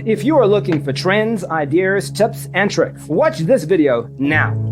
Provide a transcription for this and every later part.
If you are looking for trends, ideas, tips, and tricks, watch this video now.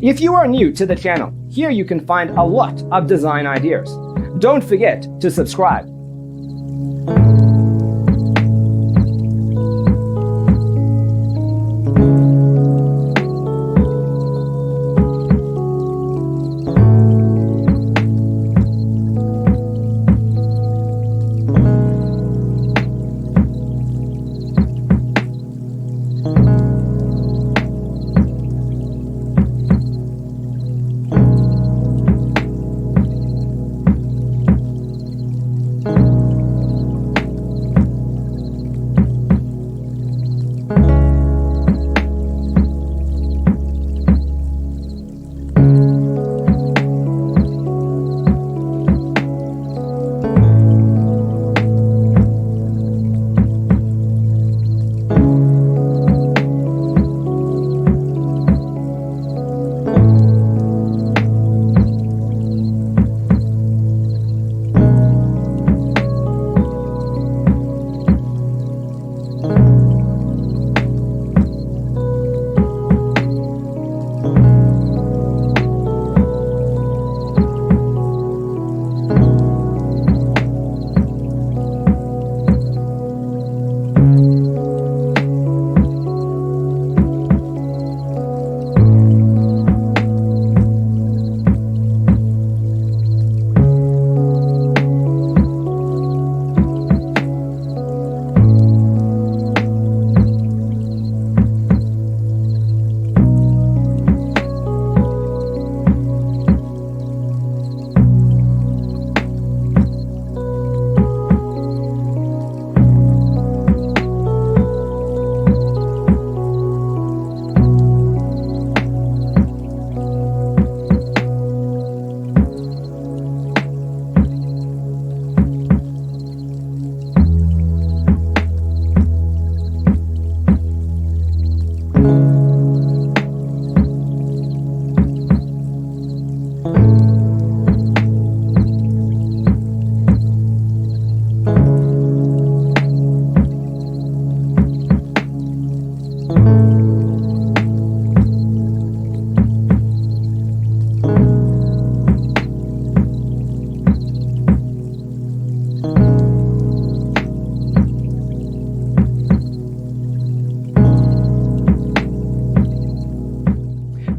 If you are new to the channel, here you can find a lot of design ideas. Don't forget to subscribe.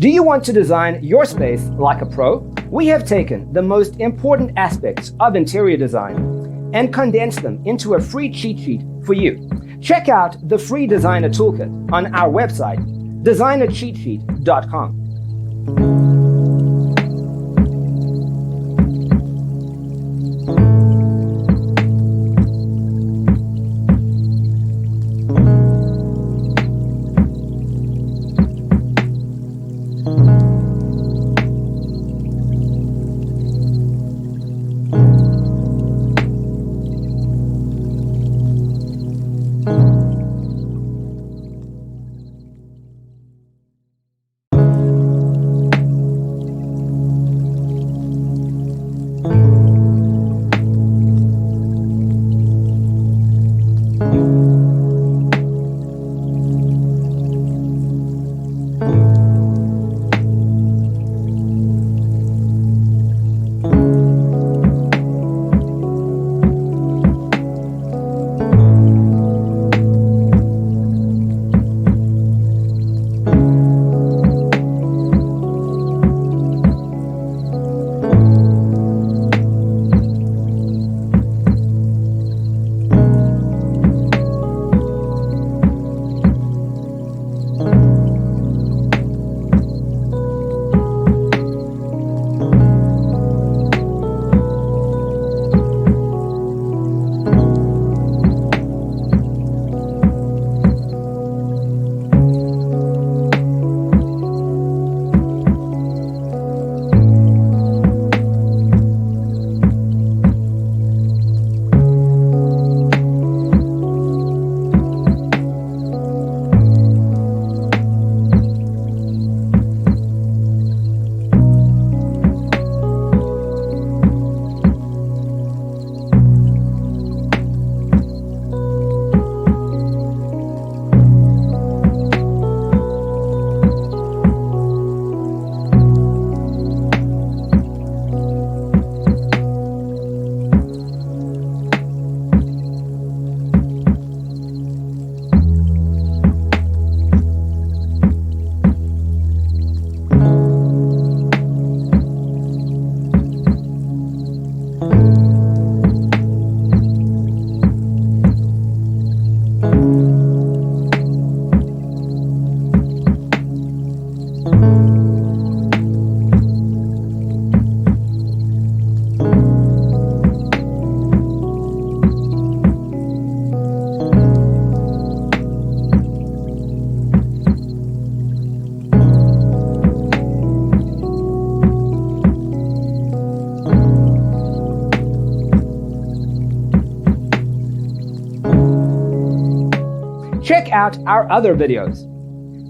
Do you want to design your space like a pro? We have taken the most important aspects of interior design and condensed them into a free cheat sheet for you. Check out the free designer toolkit on our website, designercheatsheet.com. Check out our other videos.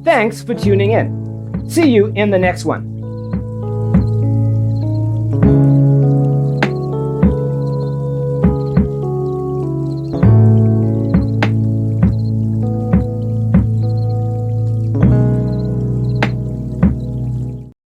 Thanks for tuning in. See you in the next one.